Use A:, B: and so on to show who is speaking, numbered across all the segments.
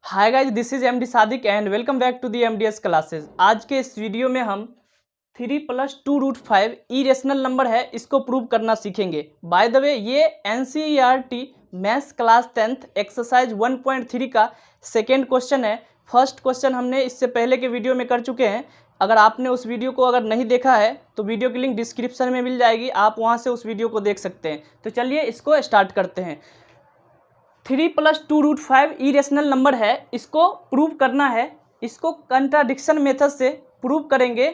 A: Hi guys, this is MD Sadiq and welcome back to the MDS classes. आज के इस video में हम 3+2√5 इरेशनल नंबर है, इसको प्रूव करना सीखेंगे। बाय द वे, ये NCERT maths class 10th exercise 1.3 का सेकेंड क्वेश्चन है। फर्स्ट क्वेश्चन हमने इससे पहले के वीडियो में कर चुके हैं। अगर आपने उस वीडियो को नहीं देखा है तो वीडियो की लिंक डिस्क्रिप्शन में मिल जाएगी, आप वहाँ से उस वीडियो को देख सकते हैं। तो चलिए इसको स्टार्ट करते हैं। 3+2√5 इरेशनल नंबर है, इसको प्रूव करना है। इसको कंट्राडिक्शन मेथड से प्रूव करेंगे।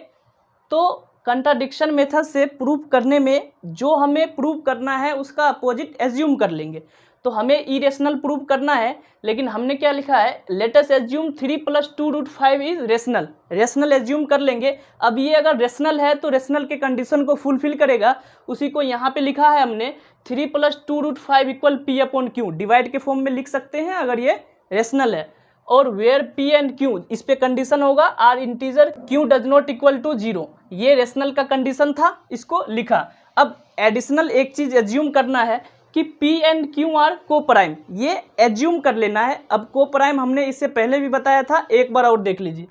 A: तो कंट्राडिक्शन मेथड से प्रूव करने में जो हमें प्रूव करना है उसका अपोजिट एज्यूम कर लेंगे। तो हमें इरेशनल प्रूव करना है, लेकिन हमने क्या लिखा है, let us assume 3+2√5 is rational. Rational assume कर लेंगे। अब ये अगर रेशनल है तो रेशनल के कंडीशन को फुलफिल करेगा, उसी को यहाँ पे लिखा है हमने 3+2√5 इक्वल P/Q। डिवाइड के फॉर्म में लिख सकते हैं अगर ये रेशनल है। और वेयर P एंड Q, इस पे कंडीशन होगा are integer, Q does not equal to 0। ये रेशनल का कंडीशन था, इसको लिखा। अब एडिशनल एक चीज एज्यूम करना है कि P एंड Q आर को प्राइम, ये एज्यूम कर लेना है। अब को प्राइम हमने इससे पहले भी बताया था, एक बार और देख लीजिए।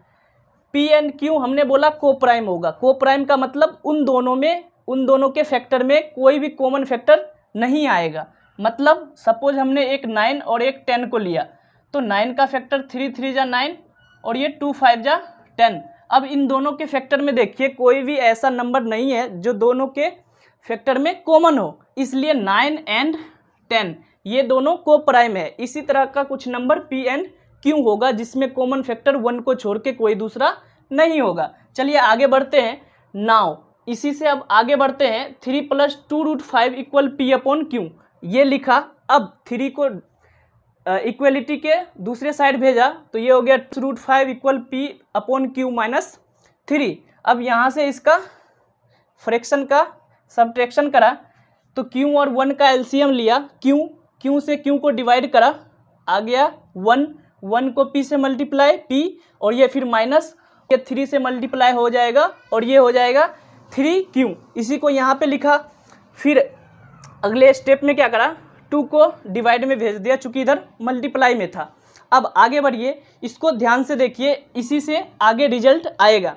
A: P एंड Q हमने बोला को प्राइम होगा। को प्राइम का मतलब उन दोनों के फैक्टर में कोई भी कॉमन फैक्टर नहीं आएगा। मतलब सपोज हमने एक 9 और एक 10 को लिया, तो 9 का फैक्टर 3 3 जा 9 और ये 2 5 जा 10। अब इन दोनों के फैक्टर में देखिए कोई भी ऐसा नंबर नहीं है जो दोनों के फैक्टर में कॉमन हो, इसलिए 9 एंड 10 ये दोनों को प्राइम है। इसी तरह का कुछ नंबर P एंड Q होगा जिसमें कॉमन फैक्टर 1 को छोड़ के कोई दूसरा नहीं होगा। चलिए आगे बढ़ते हैं। नाउ इसी से अब आगे बढ़ते हैं। 3+2√5 इक्वल P/Q, ये लिखा। अब 3 को इक्वलिटी के दूसरे साइड भेजा तो ये हो गया 2√5 इक्वल P/Q माइनस 3। अब यहाँ से इसका फ्रैक्शन का सब्ट्रैक्शन करा तो Q और 1 का एलसीएम लिया। Q से Q को डिवाइड करा, आ गया 1 को P से मल्टीप्लाई P, और ये फिर माइनस, ये 3 से मल्टीप्लाई हो जाएगा और ये हो जाएगा 3Q। इसी को यहाँ पे लिखा। फिर अगले स्टेप में क्या करा, 2 को डिवाइड में भेज दिया चूँकि इधर मल्टीप्लाई में था। अब आगे बढ़िए, इसको ध्यान से देखिए, इसी से आगे रिजल्ट आएगा।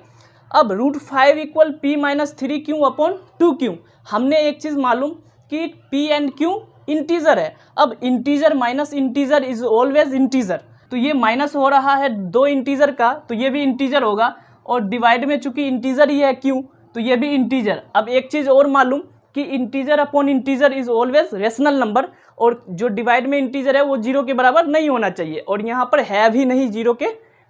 A: अब √5 इक्वल P-3Q/2Q। हमने एक चीज़ मालूम कि P एंड Q इंटीजर है। अब integer minus integer is always integer, तो ये माइनस हो रहा है 2 इंटीजर का, तो ये भी इंटीजर होगा। और डिवाइड में चूँकि इंटीजर ही है Q, तो ये भी इंटीजर। अब एक चीज़ और मालूम कि integer upon integer is always rational number, और जो डिवाइड में इंटीजर है वो 0 के बराबर नहीं होना चाहिए, और यहाँ पर है भी नहीं 0 के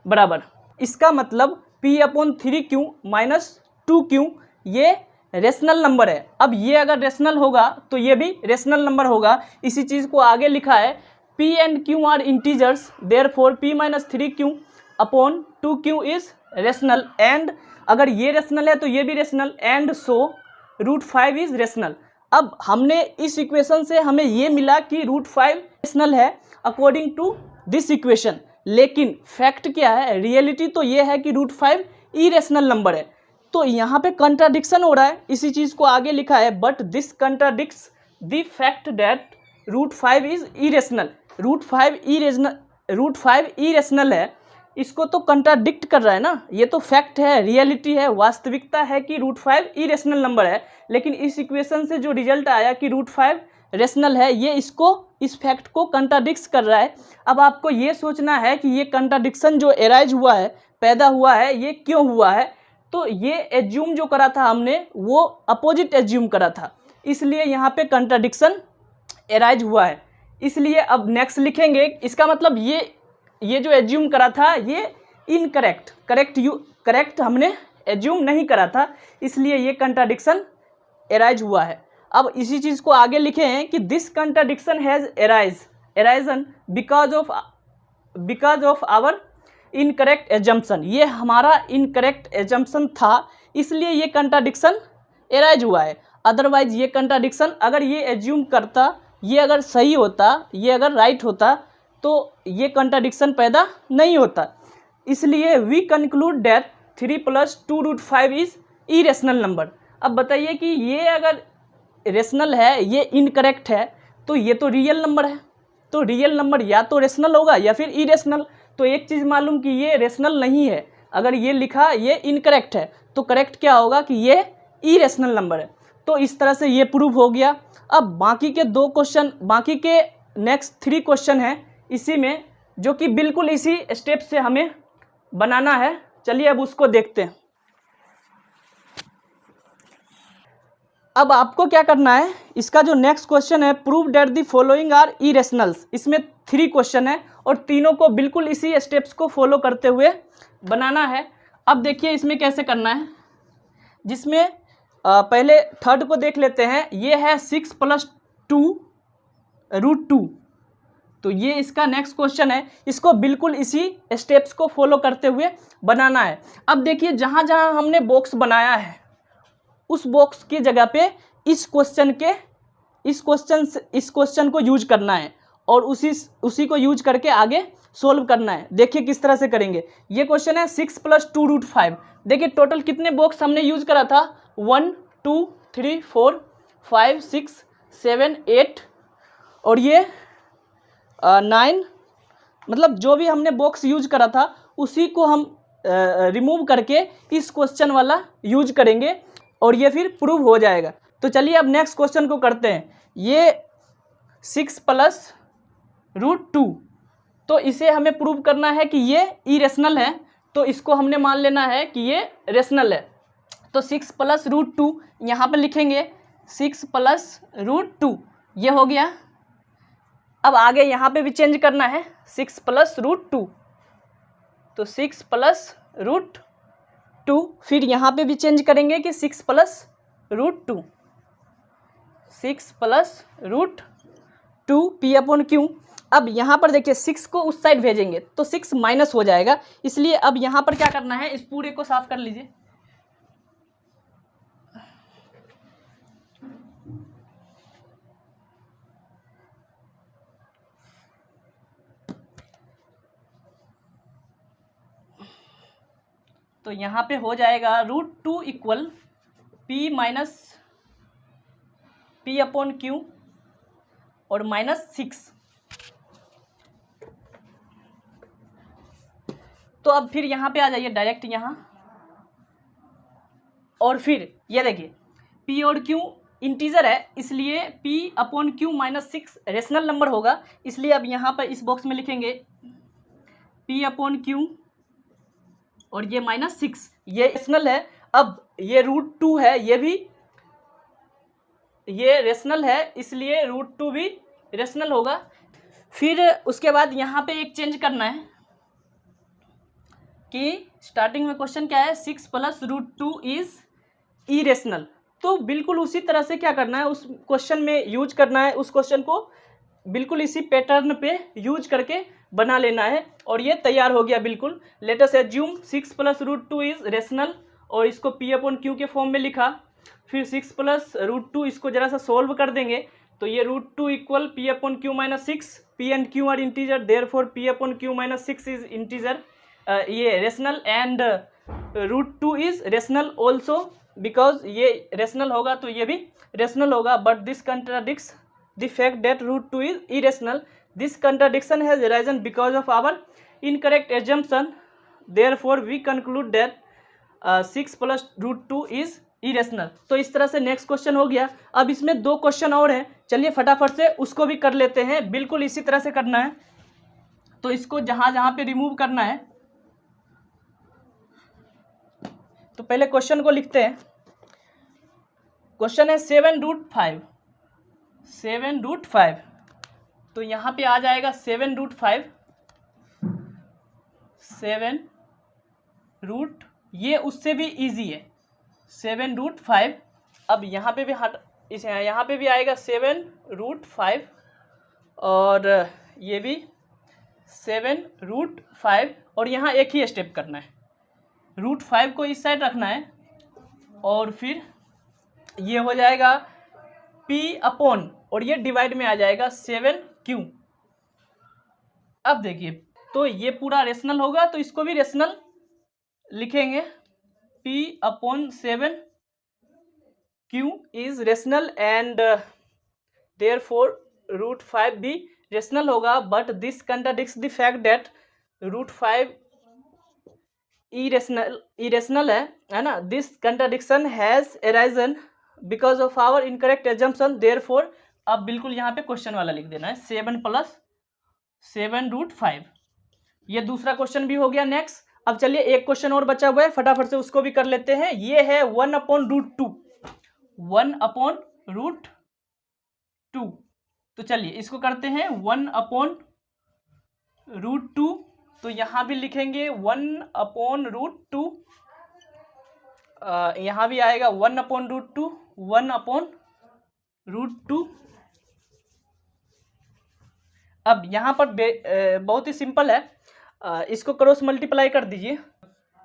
A: बराबर। इसका मतलब P/3Q माइनस 2Q ये रेशनल नंबर है। अब ये अगर रेशनल होगा तो ये भी रेशनल नंबर होगा। इसी चीज़ को आगे लिखा है, P and Q are integers, therefore P-3Q/2Q is rational. And अगर ये रेशनल है तो ये भी rational, and so √5 is rational. अब हमने इस इक्वेशन से हमें ये मिला कि √5 रेशनल है अकॉर्डिंग टू दिस इक्वेशन। लेकिन फैक्ट क्या है, रियलिटी तो ये है कि √5 इरेशनल नंबर है। तो यहाँ पे कंट्राडिक्शन हो रहा है, इसी चीज़ को आगे लिखा है, but this contradicts the fact that √5 is irrational. √5 irrational है, इसको तो कंट्राडिक्ट कर रहा है ना। ये तो फैक्ट है, रियलिटी है, वास्तविकता है कि √5 इरेशनल नंबर है। लेकिन इस इक्वेशन से जो रिजल्ट आया कि √5 रेशनल है, ये इस फैक्ट को कंट्राडिक्ट कर रहा है। अब आपको ये सोचना है कि ये कंट्राडिक्शन जो एराइज हुआ है, पैदा हुआ है, ये क्यों हुआ है। तो ये एज्यूम जो करा था हमने वो अपोजिट एज्यूम करा था, इसलिए यहाँ पे कंट्राडिक्शन एराइज हुआ है। इसलिए अब नेक्स्ट लिखेंगे, इसका मतलब ये जो एज्यूम करा था ये करेक्ट हमने एज्यूम नहीं करा था, इसलिए ये कंट्राडिक्शन एराइज हुआ है। अब इसी चीज़ को आगे लिखे हैं कि this contradiction has arisen because of our incorrect assumption. ये हमारा इनकरेक्ट एजम्पशन था, इसलिए ये कंट्राडिक्शन एराइज हुआ है। अदरवाइज ये कंट्राडिक्शन अगर ये एज्यूम करता, ये अगर सही होता, ये अगर राइट होता, तो ये कंट्राडिक्शन पैदा नहीं होता। इसलिए we conclude that 3+2√5 is irrational number. अब बताइए कि ये अगर रेशनल है, ये इनकरेक्ट है, तो ये तो रियल नंबर है। तो रियल नंबर या तो रेशनल होगा या फिर इरेशनल। तो एक चीज़ मालूम कि ये रेशनल नहीं है। अगर ये लिखा ये इनकरेक्ट है तो करेक्ट क्या होगा कि ये इरेशनल नंबर है। तो इस तरह से ये प्रूव हो गया। अब बाकी के 2 क्वेश्चन, बाकी के नेक्स्ट 3 क्वेश्चन हैं इसी में, जो कि बिल्कुल इसी स्टेप से हमें बनाना है। चलिए अब उसको देखते हैं। अब आपको क्या करना है, इसका जो नेक्स्ट क्वेश्चन है, prove that the following are irrationals. इसमें 3 क्वेश्चन है और तीनों को बिल्कुल इसी स्टेप्स को फॉलो करते हुए बनाना है। अब देखिए इसमें कैसे करना है, जिसमें पहले थर्ड को देख लेते हैं। ये है 6 + 2√2, तो ये इसका नेक्स्ट क्वेश्चन है। इसको बिल्कुल इसी स्टेप्स को फॉलो करते हुए बनाना है। अब देखिए जहाँ जहाँ हमने बॉक्स बनाया है उस बॉक्स की जगह पे इस क्वेश्चन को यूज करना है और उसी को यूज करके आगे सोल्व करना है। देखिए किस तरह से करेंगे। ये क्वेश्चन है 6 + 2√5। देखिए टोटल कितने बॉक्स हमने यूज करा था, 1 2 3 4 5 6 7 8 और ये 9, मतलब जो भी हमने बॉक्स यूज करा था उसी को हम रिमूव करके इस क्वेश्चन वाला यूज करेंगे और ये फिर प्रूव हो जाएगा। तो चलिए अब नेक्स्ट क्वेश्चन को करते हैं। ये 6 + √2, तो इसे हमें प्रूव करना है कि ये इरेशनल है, तो इसको हमने मान लेना है कि ये रेशनल है। तो 6 + √2 यहाँ पर लिखेंगे, 6 + √2 ये हो गया। अब आगे यहाँ पे भी चेंज करना है, 6 + √2, तो 6 + √2, फिर यहाँ पे भी चेंज करेंगे कि 6 + √2, 6 + √2 P/Q। अब यहाँ पर देखिए 6 को उस साइड भेजेंगे तो 6 माइनस हो जाएगा, इसलिए अब यहाँ पर क्या करना है, इस पूरे को साफ कर लीजिए। तो यहाँ पे हो जाएगा √2 = P - P/Q और -6। तो अब फिर यहाँ पे आ जाइए डायरेक्ट यहाँ, और फिर ये देखिए P और Q इंटीजर है, इसलिए P/Q -6 रेशनल नंबर होगा। इसलिए अब यहाँ पर इस बॉक्स में लिखेंगे P/Q और ये -6, ये रेशनल है। अब ये √2 है, ये रेशनल है, इसलिए √2 भी रेशनल होगा। फिर उसके बाद यहाँ पे एक चेंज करना है कि स्टार्टिंग में क्वेश्चन क्या है, 6 + √2 इज इरेशनल। तो बिल्कुल उसी तरह से क्या करना है, उस क्वेश्चन में यूज करना है, उस क्वेश्चन को बिल्कुल इसी पैटर्न पे यूज करके बना लेना है और ये तैयार हो गया बिल्कुल। Let us assume 6 + √2 is rational और इसको P/Q के फॉर्म में लिखा। फिर 6 + √2 इसको जरा सा सोल्व कर देंगे तो ये √2 = P/Q -6, P and Q are integer, therefore P/Q -6 is integer, ये rational and √2 is rational also, because ये रेशनल होगा तो ये भी रेशनल होगा। But this contradicts the fact that √2 is irrational. This contradiction has arisen because of our incorrect assumption, therefore we conclude that 6 + √2 is irrational. तो इस तरह से नेक्स्ट क्वेश्चन हो गया। अब इसमें 2 क्वेश्चन और हैं, चलिए फटाफट से उसको भी कर लेते हैं। बिल्कुल इसी तरह से करना है, तो इसको जहाँ जहाँ पे रिमूव करना है, तो पहले क्वेश्चन को लिखते हैं। क्वेश्चन है 7√5, 7√5, तो यहाँ पे आ जाएगा 7√5, 7 ये उससे भी इजी है 7√5। अब यहाँ पे भी यहाँ पे भी आएगा 7√5 और ये भी 7√5 और यहाँ एक ही स्टेप करना है, √5 को इस साइड रखना है और फिर ये हो जाएगा P/ और ये डिवाइड में आ जाएगा 7Q। अब देखिए तो ये पूरा रेशनल होगा तो इसको भी रेशनल लिखेंगे, P/7Q is rational and therefore √5 भी रेशनल होगा। But this contradicts the fact that √5 irrational है ना। This contradiction has arisen because of our incorrect assumption, therefore. अब बिल्कुल यहाँ पे क्वेश्चन वाला लिख देना है, 7 + 7√5। ये दूसरा क्वेश्चन भी हो गया। नेक्स्ट अब चलिए एक क्वेश्चन और बचा हुआ है, फटाफट से उसको भी कर लेते हैं। ये है 1/√2, 1/√2। तो चलिए इसको करते हैं 1/√2। तो यहाँ भी लिखेंगे 1/√2, यहाँ भी आएगा 1/√2, 1/√2। अब यहाँ पर बहुत ही सिंपल है, इसको क्रॉस मल्टीप्लाई कर दीजिए।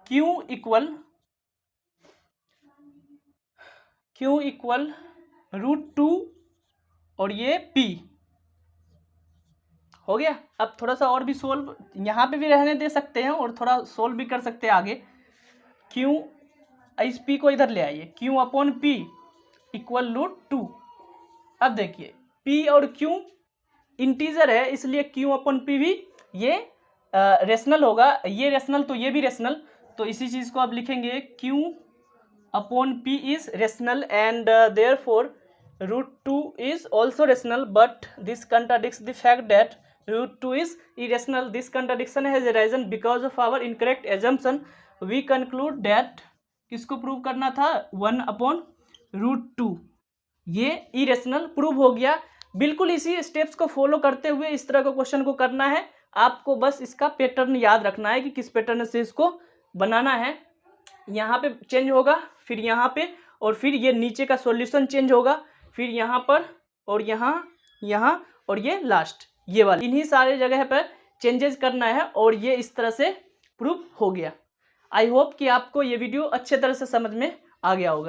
A: Q इक्वल √2 और ये P हो गया। अब थोड़ा सा और भी सोल्व यहाँ पे भी रहने दे सकते हैं और थोड़ा सोल्व भी कर सकते हैं आगे। Q, इस P को इधर ले आइए, Q/P इक्वल √2। अब देखिए P और Q इंटीजर है, इसलिए Q/P भी ये रेशनल होगा, ये रेशनल तो ये भी रेशनल। तो इसी चीज़ को आप लिखेंगे Q/P is rational and therefore √2 is also rational, but this contradicts the fact that √2 is irrational. This contradiction has arisen because of our incorrect assumption. We conclude that किसको प्रूव करना था, 1/√2। ये इरेशनल प्रूव हो गया। बिल्कुल इसी steps को follow करते हुए इस तरह का क्वेश्चन को करना है। आपको बस इसका पैटर्न याद रखना है कि किस पैटर्न से इसको बनाना है। यहाँ पे चेंज होगा, फिर यहाँ पे, और फिर ये नीचे का सॉल्यूशन चेंज होगा, फिर यहाँ पर और यहाँ और ये लास्ट ये वाला, इन्हीं सारे जगह पर चेंजेस करना है और ये इस तरह से प्रूव हो गया। आई होप कि आपको ये वीडियो अच्छे तरह से समझ में आ गया होगा।